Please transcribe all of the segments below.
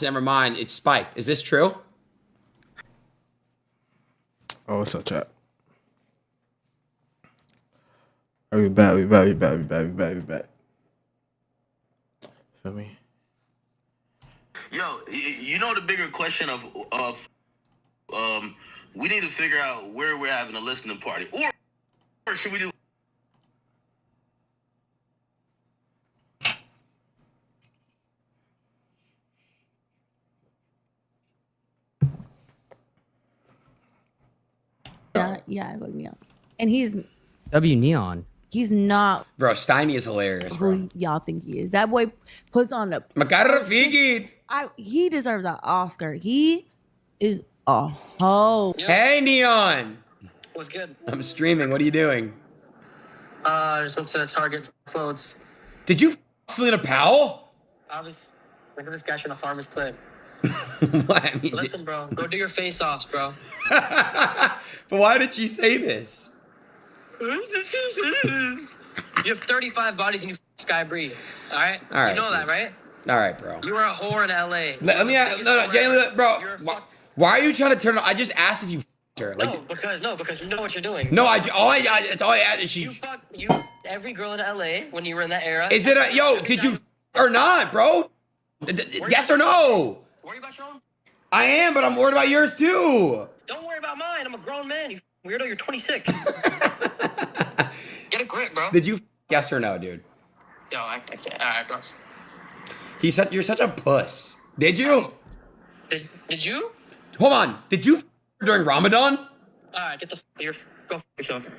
never mind. It's spiked. Is this true? Oh, what's up, chat? We back. Feel me? Yo, you know the bigger question of we need to figure out where we're having a listening party, or should we do? Yeah, look Neon. And he's Neon. He's not Bro, Steiny is hilarious, bro. who y'all think he is. That boy puts on the he deserves an Oscar. He is a hoe. Hey, Neon. What's good? I'm streaming. What are you doing? I just went to Target clothes. Did you Selena Powell? I was look at this guy trying to farm his clip. What? I mean, Listen, bro, go do your face-offs, bro. but why did she say this? You have 35 bodies and you Sky Bree. All right? All right, You know dude. that, right? All right, bro. You were a whore in LA. Let me ask, bro. Why are you trying to turn? I just asked if you her. Like, because you know what you're doing. no, it's all I asked is she. You every girl in LA when you were in that era. Is it a yo? Did you or not, bro? Yes or no? Worry about your own. I am, but I'm worried about yours too. Don't worry about mine. I'm a grown man. You weirdo. You're 26. Get a grip, bro. Did you yes or no, dude? Yo, I can't. All right, bro. You're such a puss. Did you? Did you? Hold on. Did you during Ramadan? All right, get the go yourself.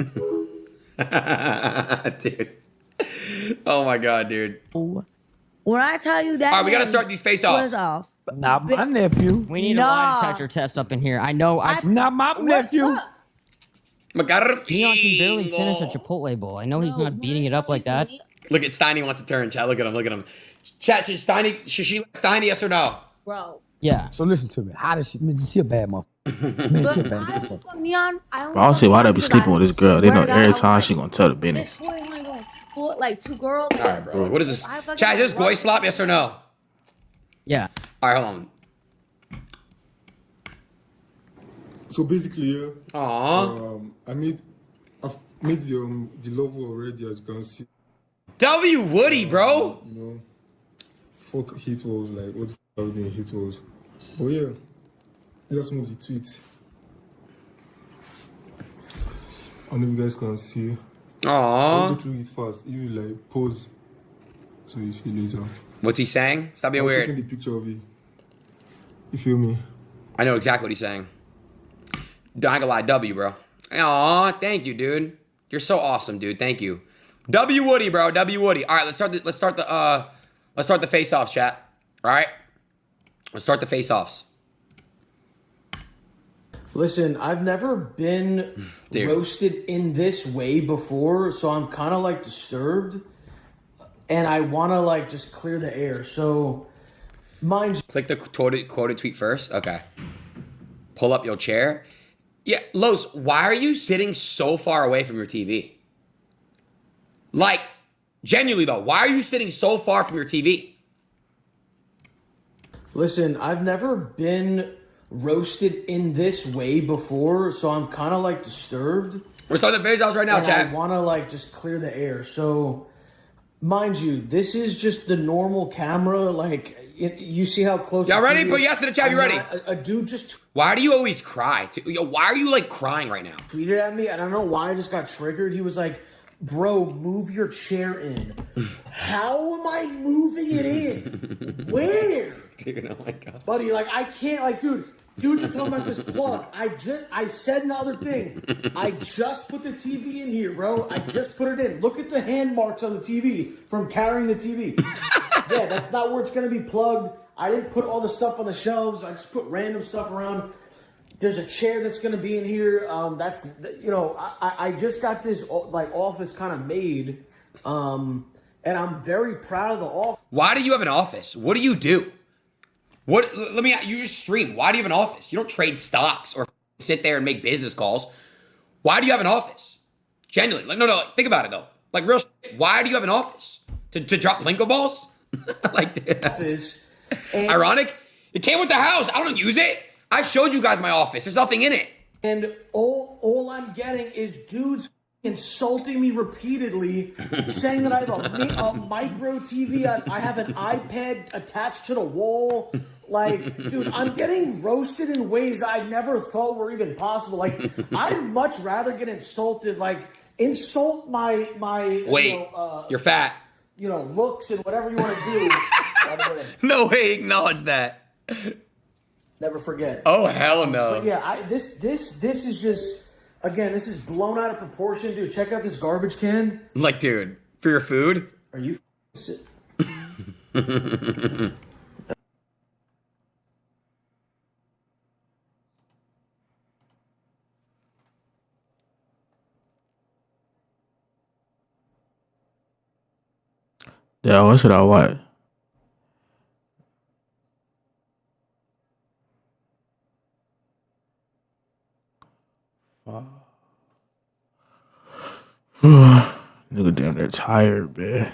Dude. Oh my god, dude. When I tell you that, all right, we gotta start these face-offs. off. Not my nephew. We need a lie detector test up in here. I know. Not my nephew. Neon can barely finish a Chipotle bowl. I know he's not beating it up like that. Look at Steiny wants to turn. Chat, look at him. Chat, should she let Steiny, yes or no? Bro. Yeah. So listen to me. How does she? Man, she a bad motherfucker. Man, she a bad motherfucker. Neon, I don't see why they be sleeping with this girl. They know every time she gonna tell the business. This boy like two girls. All right, bro. What is this? Chat, is this Goy Slop, yes or no? Yeah. All right, hold on. So basically, yeah. Aww. I've made the logo already, as you can see. W Woody, bro. You know, fuck hate walls, like what the fuck are we doing hate walls? But yeah, let's move the tweet. I don't know if you guys can see. I'll go Aww. through it fast. You like pause, so you see later. What's he saying? Stop being I'm weird. taking the picture of it. You feel me? I know exactly what he's saying. Not gonna lie, W, bro. Aw, thank you, dude. You're so awesome, dude. Thank you. W Woody, bro. W Woody. All right, let's start the face-offs, chat. All right? Let's start the face-offs. Listen, I've never been Dude. roasted in this way before, so I'm kind of like disturbed, and I want to like just clear the air. So, mind you, Click the quoted tweet first. Okay. Pull up your chair. Yeah, Los, why are you sitting so far away from your TV? Like, genuinely though, why are you sitting so far from your TV? listen, I've never been roasted in this way before, so I'm kind of like disturbed. We're starting the face-offs right now, and chat. I want to like just clear the air. So, mind you, this is just the normal camera. Like, you see how close. Y'all the ready? TV Put is? yes in the chat. You I'm ready? not- a dude just Why do you always cry? Yo, why are you like crying right now? tweeted at me. I don't know why I just got triggered. He was like, "Bro, move your chair in." How am I moving it in? Where? Dude, oh my god. Buddy, like I can't, like, dude, you're talking about this plug. I said another thing. I just put the TV in here, bro. I just put it in. Look at the hand marks on the TV from carrying the TV. Yeah, that's not where it's gonna be plugged. I didn't put all the stuff on the shelves. I just put random stuff around. There's a chair that's gonna be in here. That's, you know, I just got this like office kind of made, and I'm very proud of the office. Why do you have an office? What do you do? What? Let me. You just stream. Why do you have an office? You don't trade stocks or sit there and make business calls. Why do you have an office? Genuinely, like no. Think about it though. Like real. Why do you have an office? To drop Plinko balls? Like, dude, And ironic. It came with the house. I don't use it. I showed you guys my office. There's nothing in it. And all I'm getting is dudes insulting me repeatedly, saying that I have a micro TV. I have an iPad attached to the wall. Like, dude, I'm getting roasted in ways I never thought were even possible. Like, I'd much rather get insulted. Like, insult my Wait, you're fat. Looks and whatever you want to do. No way, acknowledge that. Never forget. Oh hell no. But yeah, this is just, again, this is blown out of proportion, dude. Check out this garbage can. Like, dude, for your food? Are you? Yeah, what should I watch? Nigga damn near tired, man.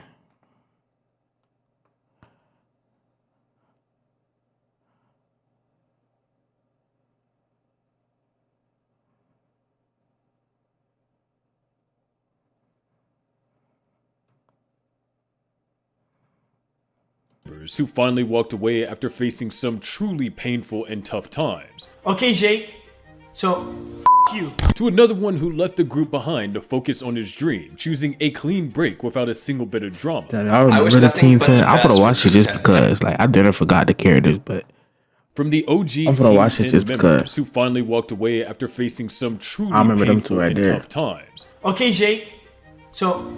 Who finally walked away after facing some truly painful and tough times. Okay, Jake. So, you. To another one who left the group behind to focus on his dream, choosing a clean break without a single bit of drama. Damn, I remember the Team 10. I'm gonna watch it just because. Like, I didn't forgot the characters, but from the OG I'm gonna watch it just members because. who finally walked away after facing some truly I remember them two painful right and there. tough times. Okay, Jake. So,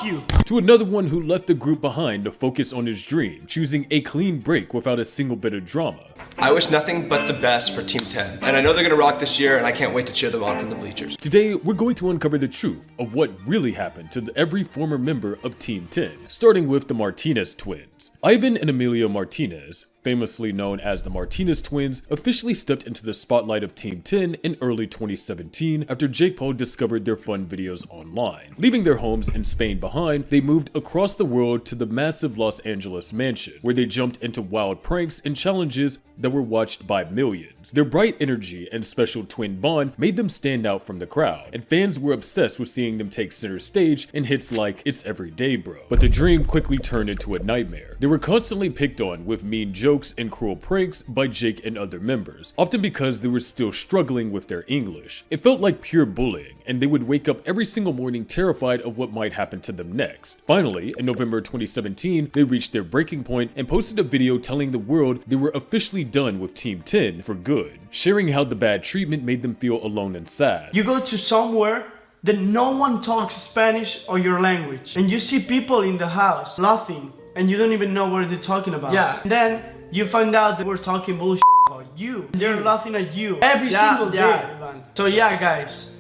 you. To another one who left the group behind to focus on his dream, choosing a clean break without a single bit of drama. I wish nothing but the best for Team 10, and I know they're gonna rock this year, and I can't wait to cheer them on from the bleachers. Today, we're going to uncover the truth of what really happened to every former member of Team 10, starting with the Martinez twins. Ivan and Emilio Martinez, famously known as the Martinez twins, officially stepped into the spotlight of Team 10 in early 2017 after Jake Paul discovered their fun videos online. Leaving their homes in Spain behind, they moved across the world to the massive Los Angeles mansion, where they jumped into wild pranks and challenges that were watched by millions. Their bright energy and special twin bond made them stand out from the crowd, and fans were obsessed with seeing them take center stage in hits like "It's Everyday Bro." But the dream quickly turned into a nightmare. They were constantly picked on with mean jokes and cruel pranks by Jake and other members, often because they were still struggling with their English. It felt like pure bullying, and they would wake up every single morning terrified of what might happen to them next. Finally, in November 2017, they reached their breaking point and posted a video telling the world they were officially done with Team 10 for good, sharing how the bad treatment made them feel alone and sad. You go to somewhere that no one talks Spanish or your language, and you see people in the house laughing, and you don't even know what they're talking about. Yeah. And then you find out that we're talking bullshit about you. They're laughing at you every single day. Man. So yeah, guys.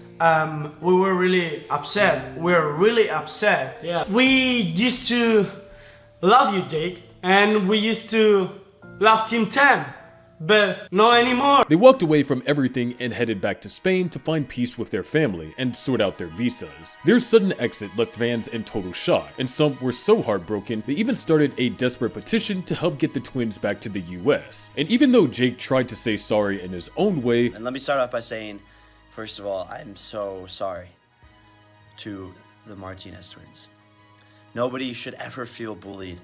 We were really upset. We're really upset. Yeah. We used to love you, Jake, and we used to love Team 10, but not anymore. They walked away from everything and headed back to Spain to find peace with their family and sort out their visas. Their sudden exit left fans in total shock, and some were so heartbroken they even started a desperate petition to help get the twins back to the US. And even though Jake tried to say sorry in his own way, and let me start off by saying, first of all, I'm so sorry to the Martinez twins. Nobody should ever feel bullied.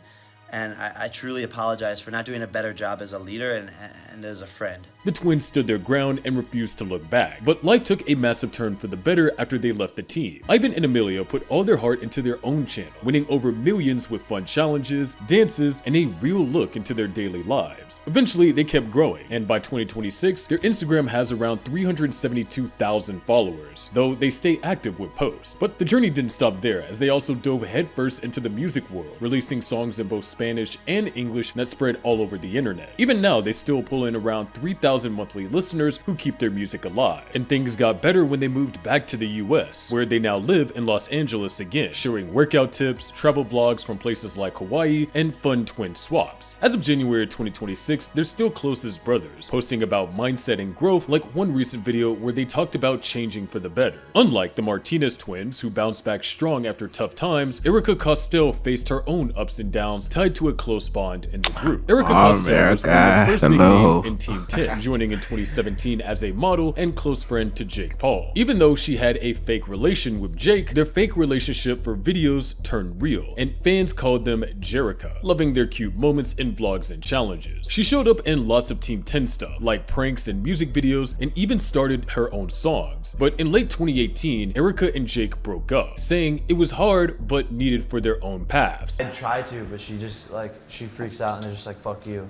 And I truly apologize for not doing a better job as a leader and as a friend. The twins stood their ground and refused to look back, but life took a massive turn for the better after they left the team. Ivan and Emilio put all their heart into their own channel, winning over millions with fun challenges, dances, and a real look into their daily lives. Eventually, they kept growing, and by 2026, their Instagram has around 372,000 followers, though they stay active with posts. But the journey didn't stop there, as they also dove headfirst into the music world, releasing songs in both Spanish and English that spread all over the internet. Even now, they still pull in around 3,000 monthly listeners who keep their music alive. And things got better when they moved back to the US, where they now live in Los Angeles again, sharing workout tips, travel vlogs from places like Hawaii, and fun twin swaps. As of January 2026, they're still close as brothers, posting about mindset and growth, like one recent video where they talked about changing for the better. Unlike the Martinez twins, who bounced back strong after tough times, Erica Costell faced her own ups and downs tied tied to a close bond in the group. Erica Costello was one of the first big names in Team 10, joining in 2017 as a model and close friend to Jake Paul. Even though she had a fake relation with Jake, their fake relationship for videos turned real, and fans called them Jerica, loving their cute moments in vlogs and challenges. She showed up in lots of Team 10 stuff, like pranks and music videos, and even started her own songs. But in late 2018, Erica and Jake broke up, saying it was hard but needed for their own paths. I tried to, but she just like, she freaks out and they're just like, fuck you.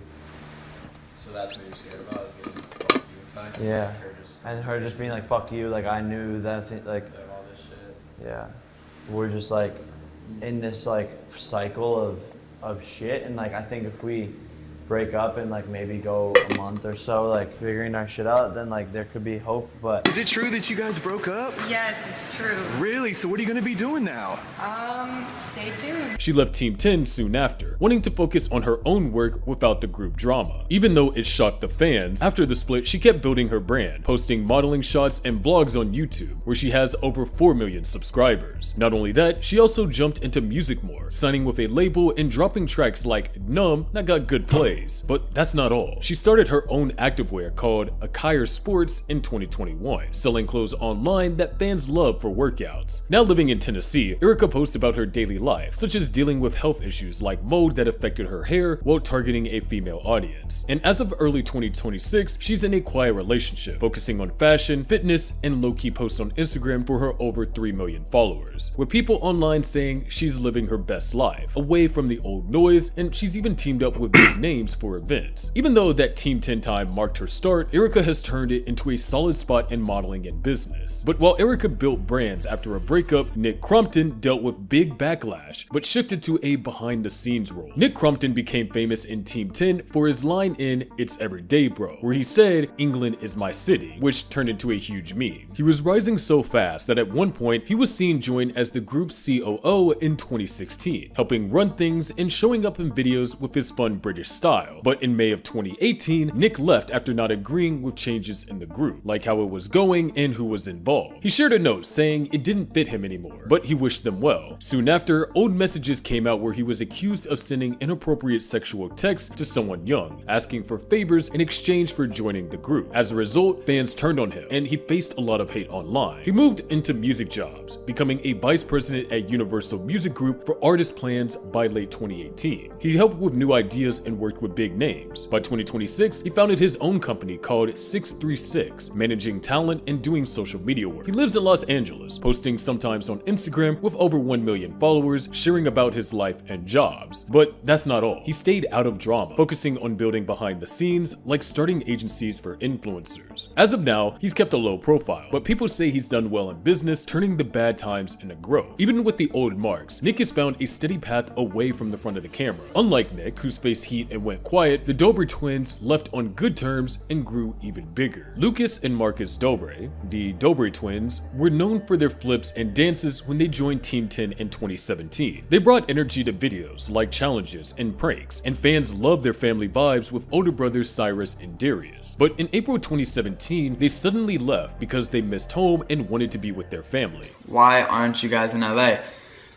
So that's what you're scared about, is getting fuck you fight? Yeah. And her just being like, fuck you, like I knew that thing, like all this shit. Yeah. We're just like in this like cycle of shit, and like I think if we break up and like maybe go a month or so like figuring our shit out, then like there could be hope. But is it true that you guys broke up? Yes, it's true. Really? So what are you gonna be doing now? Stay tuned. She left Team 10 soon after, wanting to focus on her own work without the group drama. Even though it shocked the fans, after the split she kept building her brand, posting modeling shots and vlogs on YouTube, where she has over 4 million subscribers. Not only that, she also jumped into music more, signing with a label and dropping tracks like Numb that got good plays. But that's not all. She started her own activewear called Akire Sports in 2021, selling clothes online that fans love for workouts. Now living in Tennessee, Erica posts about her daily life, such as dealing with health issues like mold that affected her hair while targeting a female audience. And as of early 2026, she's in a quiet relationship, focusing on fashion, fitness, and low-key posts on Instagram for her over 3 million followers, with people online saying she's living her best life, away from the old noise, and she's even teamed up with big names for events. Even though that Team 10 time marked her start, Erica has turned it into a solid spot in modeling and business. But while Erica built brands after a breakup, Nick Crompton dealt with big backlash, but shifted to a behind-the-scenes role. Nick Crompton became famous in Team 10 for his line in It's Everyday Bro, where he said, "England is my city," which turned into a huge meme. He was rising so fast that at one point he was seen join as the group's COO in 2016, helping run things and showing up in videos with his fun British style. But in May of 2018, Nick left after not agreeing with changes in the group, like how it was going and who was involved. He shared a note saying it didn't fit him anymore, but he wished them well. Soon after, old messages came out where he was accused of sending inappropriate sexual texts to someone young, asking for favors in exchange for joining the group. As a result, fans turned on him, and he faced a lot of hate online. He moved into music jobs, becoming a vice president at Universal Music Group for artist plans by late 2018. He helped with new ideas and worked with big names. By 2026, he founded his own company called 636, managing talent and doing social media work. He lives in Los Angeles, posting sometimes on Instagram with over 1 million followers, sharing about his life and jobs. But that's not all. He stayed out of drama, focusing on building behind the scenes, like starting agencies for influencers. As of now, he's kept a low profile, but people say he's done well in business, turning the bad times into growth. Even with the old marks, Nick has found a steady path away from the front of the camera. Unlike Nick, who's faced heat and went quiet, the Dobre twins left on good terms and grew even bigger. Lucas and Marcus Dobre, the Dobre twins, were known for their flips and dances when they joined Team 10 in 2017. They brought energy to videos like challenges and pranks, and fans loved their family vibes with older brothers Cyrus and Darius. But in April 2017, they suddenly left because they missed home and wanted to be with their family. Why aren't you guys in LA?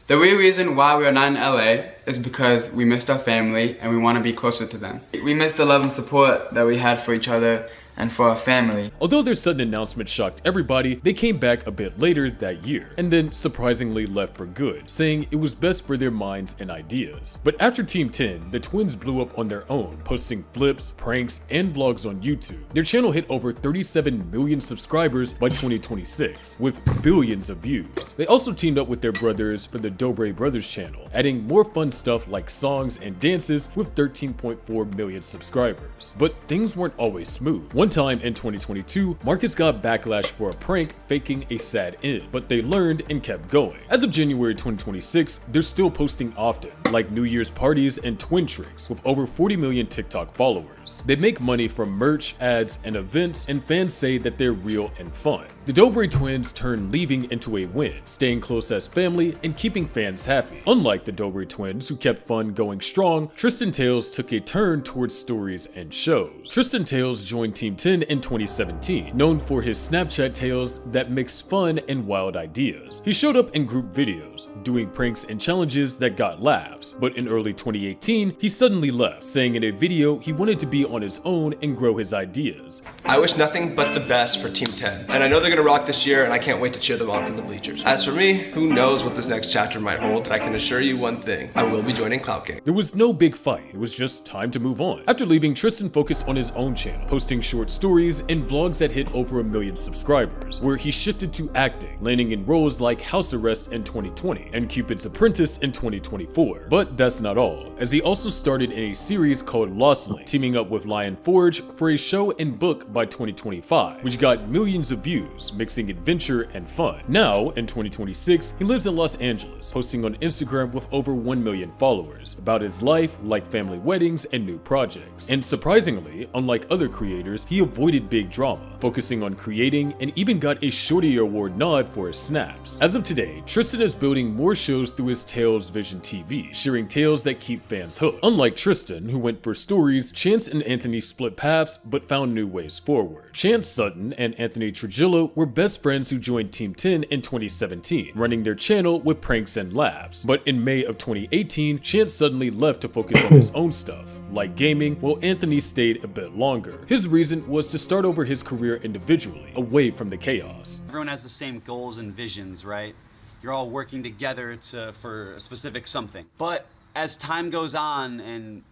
The real reason why we're not in LA is because we missed our family and we want to be closer to them. We missed the love and support that we had for each other and for our family. Although their sudden announcement shocked everybody, they came back a bit later that year, and then surprisingly left for good, saying it was best for their minds and ideas. But after Team 10, the twins blew up on their own, posting flips, pranks, and vlogs on YouTube. Their channel hit over 37 million subscribers by 2026, with billions of views. They also teamed up with their brothers for the Dobre Brothers channel, adding more fun stuff like songs and dances with 13.4 million subscribers. But things weren't always smooth. One time in 2022, Marcus got backlash for a prank faking a sad end, but they learned and kept going. As of January 2026, they're still posting often, like New Year's parties and twin tricks, with over 40 million TikTok followers. They make money from merch, ads, and events, and fans say that they're real and fun. The Dobre twins turned leaving into a win, staying close as family and keeping fans happy. Unlike the Dobre twins, who kept fun going strong, Tristan Tales took a turn towards stories and shows. Tristan Tales joined Team Team 10 in 2017, known for his Snapchat tales that mix fun and wild ideas. He showed up in group videos, doing pranks and challenges that got laughs, but in early 2018, he suddenly left, saying in a video he wanted to be on his own and grow his ideas. I wish nothing but the best for Team 10, and I know they're gonna rock this year, and I can't wait to cheer them on from the bleachers. As for me, who knows what this next chapter might hold, but I can assure you one thing, I will be joining Cloud King. There was no big fight, it was just time to move on. After leaving, Tristan focused on his own channel, posting short stories and vlogs that hit over 1 million subscribers, where he shifted to acting, landing in roles like House Arrest in 2020 and Cupid's Apprentice in 2024. But that's not all, as he also started in a series called Lost Link, teaming up with Lion Forge for a show and book by 2025, which got millions of views, mixing adventure and fun. Now, in 2026, he lives in Los Angeles, posting on Instagram with over 1 million followers about his life, like family weddings and new projects. And surprisingly, unlike other creators, he avoided big drama, focusing on creating and even got a Shorty Award nod for his snaps. As of today, Tristan is building more shows through his Tales Vision TV, sharing tales that keep fans hooked. Unlike Tristan, who went for stories, Chance and Anthony split paths but found new ways forward. Chance Sutton and Anthony Trujillo were best friends who joined Team 10 in 2017, running their channel with pranks and laughs. But in May of 2018, Chance suddenly left to focus on his own stuff, like gaming, while Anthony stayed a bit longer. His reason was to start over his career individually, away from the chaos. Everyone has the same goals and visions, right? You're all working together for a specific something. But as time goes on and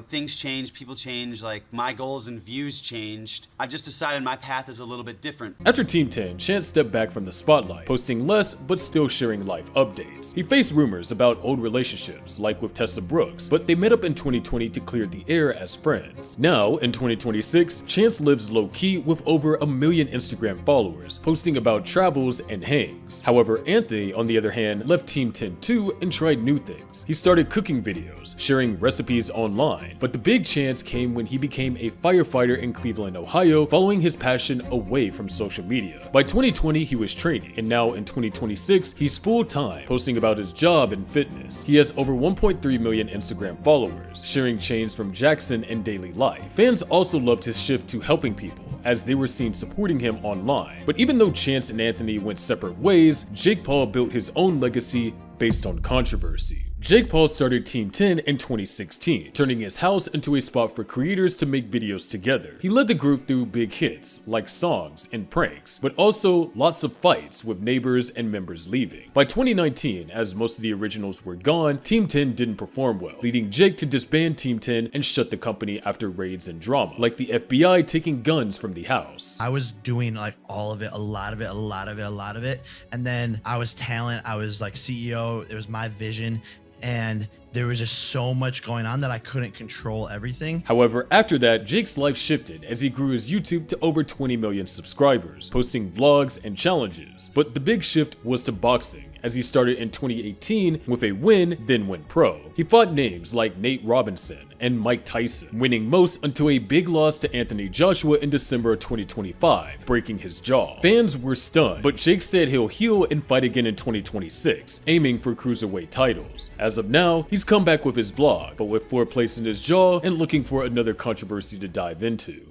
things change, people change, like my goals and views changed, I've just decided my path is a little bit different. After Team 10, Chance stepped back from the spotlight, posting less but still sharing life updates. He faced rumors about old relationships, like with Tessa Brooks, but they met up in 2020 to clear the air as friends. Now, in 2026, Chance lives low-key with over 1 million Instagram followers, posting about travels and hangs. However, Anthony, on the other hand, left Team 10 too and tried new things. He started cooking videos, sharing recipes online, but the big chance came when he became a firefighter in Cleveland, Ohio, following his passion away from social media. By 2020, he was training, and now in 2026, he's full-time, posting about his job and fitness. He has over 1.3 million Instagram followers, sharing chains from Jackson and daily life. Fans also loved his shift to helping people, as they were seen supporting him online. But even though Chance and Anthony went separate ways, Jake Paul built his own legacy based on controversy. Jake Paul started Team 10 in 2016, turning his house into a spot for creators to make videos together. He led the group through big hits, like songs and pranks, but also lots of fights with neighbors and members leaving. By 2019, as most of the originals were gone, Team 10 didn't perform well, leading Jake to disband Team 10 and shut the company after raids and drama, like the FBI taking guns from the house. I was doing like all of it, a lot of it, and then I was talent, I was like CEO, it was my vision, and there was just so much going on that I couldn't control everything. However, after that, Jake's life shifted as he grew his YouTube to over 20 million subscribers, posting vlogs and challenges. But the big shift was to boxing, as he started in 2018 with a win, then went pro. He fought names like Nate Robinson and Mike Tyson, winning most until a big loss to Anthony Joshua in December of 2025, breaking his jaw. Fans were stunned, but Jake said he'll heal and fight again in 2026, aiming for cruiserweight titles. As of now, he's come back with his vlog, but with 4 plates in his jaw and looking for another controversy to dive into.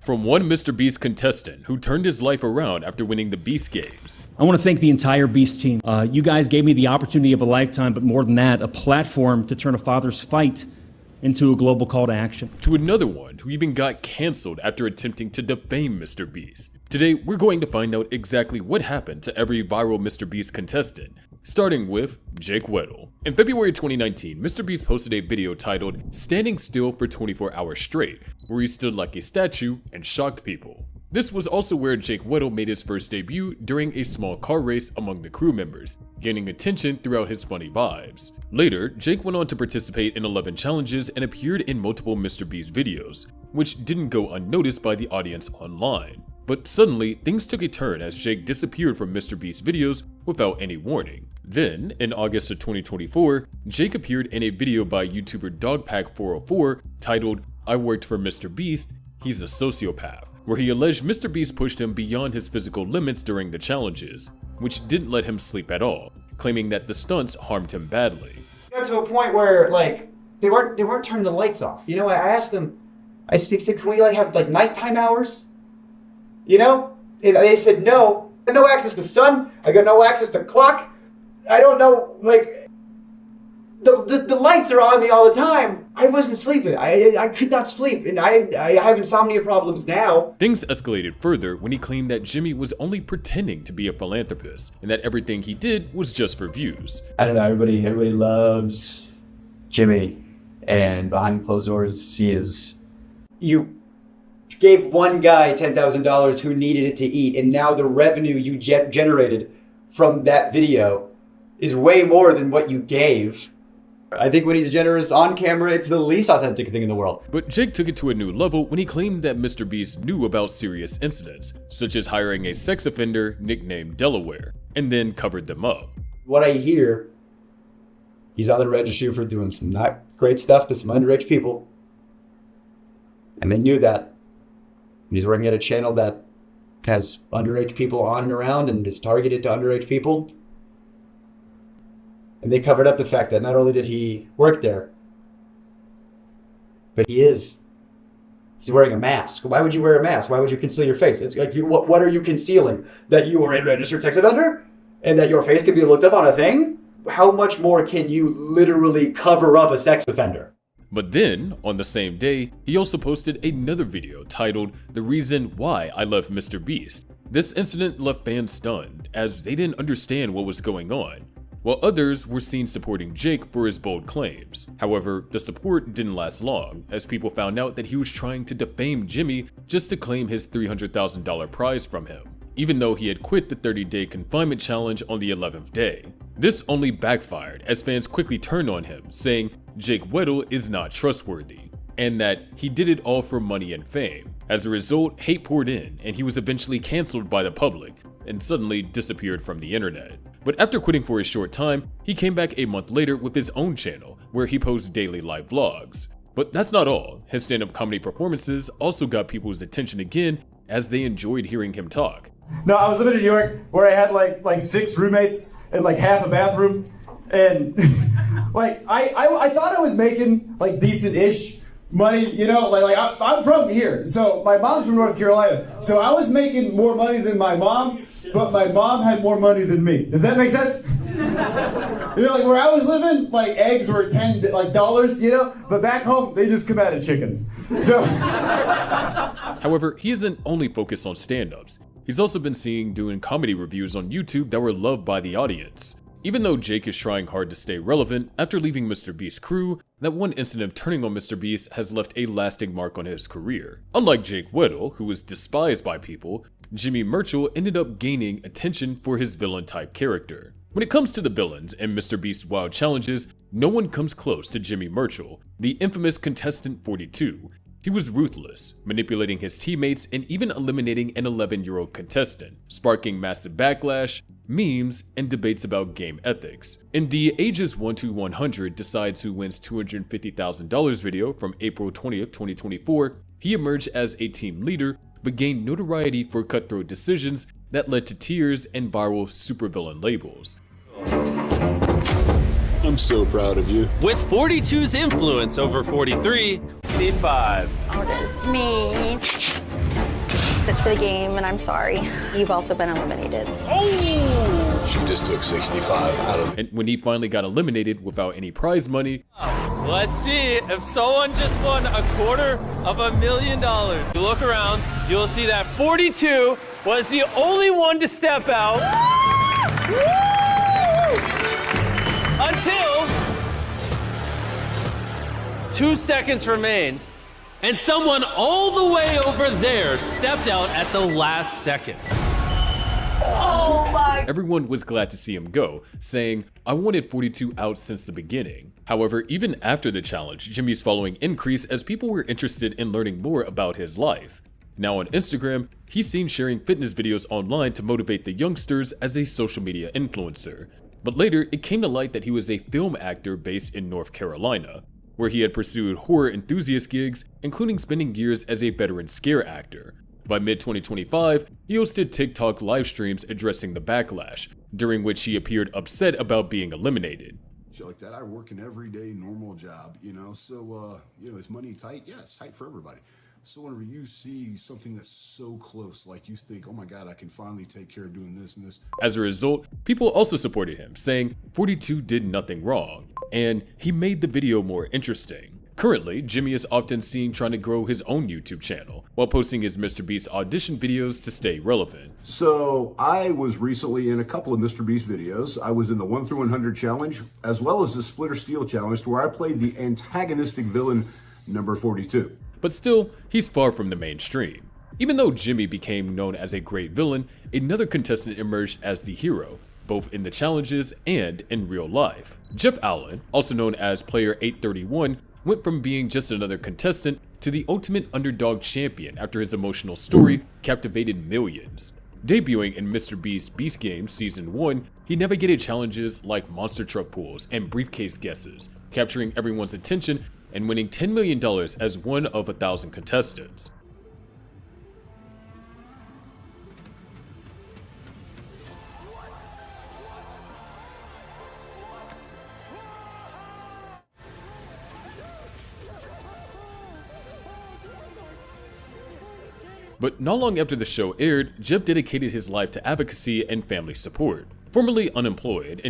From one Mr. Beast contestant who turned his life around after winning the Beast Games. I want to thank the entire Beast team. You guys gave me the opportunity of a lifetime, but more than that, a platform to turn a father's fight into a global call to action. To another one who even got canceled after attempting to defame Mr. Beast. Today, we're going to find out exactly what happened to every viral Mr. Beast contestant, starting with Jake Weddle. In February 2019, Mr. Beast posted a video titled "Standing Still for 24 Hours Straight," where he stood like a statue and shocked people. This was also where Jake Weddle made his first debut during a small car race among the crew members, gaining attention throughout his funny vibes. Later, Jake went on to participate in 11 challenges and appeared in multiple Mr. Beast videos, which didn't go unnoticed by the audience online. But suddenly, things took a turn as Jake disappeared from Mr. Beast videos without any warning. Then, in August of 2024, Jake appeared in a video by YouTuber Dogpack404 titled "I Worked for Mr. Beast, He's a Sociopath," where he alleged Mr. Beast pushed him beyond his physical limits during the challenges, which didn't let him sleep at all, claiming that the stunts harmed him badly. Got to a point where, like, they weren't turning the lights off. You know, I asked them, I said, can we like have like nighttime hours? You know? And they said no. I got no access to sun. I got no access to clock. I don't know, like, the lights are on me all the time. I wasn't sleeping. I could not sleep, and I have insomnia problems now. Things escalated further when he claimed that Jimmy was only pretending to be a philanthropist and that everything he did was just for views. I don't know, everybody loves Jimmy, and behind closed doors, he is. You gave one guy $10,000 who needed it to eat, and now the revenue you generated from that video is way more than what you gave. I think when he's generous on camera, it's the least authentic thing in the world. But Jake took it to a new level when he claimed that Mr. Beast knew about serious incidents, such as hiring a sex offender nicknamed Delaware, and then covered them up. What I hear, he's on the registry for doing some not great stuff to some underage people. And they knew that. And he's working at a channel that has underage people on and around and is targeted to underage people. And they covered up the fact that not only did he work there, but he's wearing a mask. Why would you wear a mask? Why would you conceal your face? It's like, what are you concealing? That you are a registered sex offender? And that your face can be looked up on a thing? How much more can you literally cover up a sex offender? But then, on the same day, he also posted another video titled "The Reason Why I Love Mr. Beast." This incident left fans stunned, as they didn't understand what was going on, while others were seen supporting Jake for his bold claims. However, the support didn't last long, as people found out that he was trying to defame Jimmy just to claim his $300,000 prize from him, even though he had quit the 30-day confinement challenge on the 11th day. This only backfired, as fans quickly turned on him, saying Jake Weddle is not trustworthy, and that he did it all for money and fame. As a result, hate poured in, and he was eventually cancelled by the public, and suddenly disappeared from the internet. But after quitting for a short time, he came back a month later with his own channel, where he posts daily live vlogs. But that's not all. His stand-up comedy performances also got people's attention again, as they enjoyed hearing him talk. No, I was living in New York, where I had like 6 roommates and like half a bathroom, and like I thought I was making like decent-ish money, you know, like I'm from here, so my mom's from North Carolina, so I was making more money than my mom, but my mom had more money than me. Does that make sense? You know, like where I was living, like eggs were $10, you know, but back home they just come out of chickens. So. However, he isn't only focused on stand-ups. He's also been seen doing comedy reviews on YouTube that were loved by the audience. Even though Jake is trying hard to stay relevant, after leaving Mr. Beast's crew, that one incident of turning on Mr. Beast has left a lasting mark on his career. Unlike Jake Weddle, who was despised by people, Jimmy Merchel ended up gaining attention for his villain-type character. When it comes to the villains and Mr. Beast's wild challenges, no one comes close to Jimmy Merchel, the infamous contestant 42. He was ruthless, manipulating his teammates and even eliminating an 11-year-old contestant, sparking massive backlash, memes, and debates about game ethics. In the Ages 1 to 100 Decides Who Wins $250,000 video from April 20th, 2024, he emerged as a team leader, but gained notoriety for cutthroat decisions that led to tears and viral supervillain labels. I'm so proud of you. With 42's influence over 43, 65. Oh, that's me. It's for the game, and I'm sorry. You've also been eliminated. Oh! She just took 65 out of it. And when he finally got eliminated without any prize money, Let's see if someone just won $250,000. You look around, you'll see that 42 was the only one to step out. Until 2 seconds remained, and someone all the way over there stepped out at the last second. Oh my! Everyone was glad to see him go, saying, "I wanted 42 out since the beginning." However, even after the challenge, Jimmy's following increased as people were interested in learning more about his life. Now on Instagram, he's seen sharing fitness videos online to motivate the youngsters as a social media influencer. But later, it came to light that he was a film actor based in North Carolina, where he had pursued horror enthusiast gigs, including spending years as a veteran scare actor. By mid-2025, he hosted TikTok live streams addressing the backlash, during which he appeared upset about being eliminated. shit like that. I work an everyday normal job, you know, so, you know, is money tight? Yeah, it's tight for everybody. So whenever you see something that's so close, like you think, oh my God, I can finally take care of doing this and this. As a result, people also supported him, saying 42 did nothing wrong, and he made the video more interesting. Currently, Jimmy is often seen trying to grow his own YouTube channel, while posting his MrBeast audition videos to stay relevant. So I was recently in a couple of MrBeast videos. I was in the 1 through 100 challenge, as well as the Splitter Steel challenge, where I played the antagonistic villain number 42. But still, he's far from the mainstream. Even though Jimmy became known as a great villain, another contestant emerged as the hero, both in the challenges and in real life. Jeff Allen, also known as Player 831, went from being just another contestant to the ultimate underdog champion after his emotional story captivated millions. Debuting in MrBeast Beast Games Season 1, he navigated challenges like monster truck pulls and briefcase guesses, capturing everyone's attention and winning $10 million as one of 1,000 contestants. But not long after the show aired, Jeff dedicated his life to advocacy and family support. Formerly unemployed and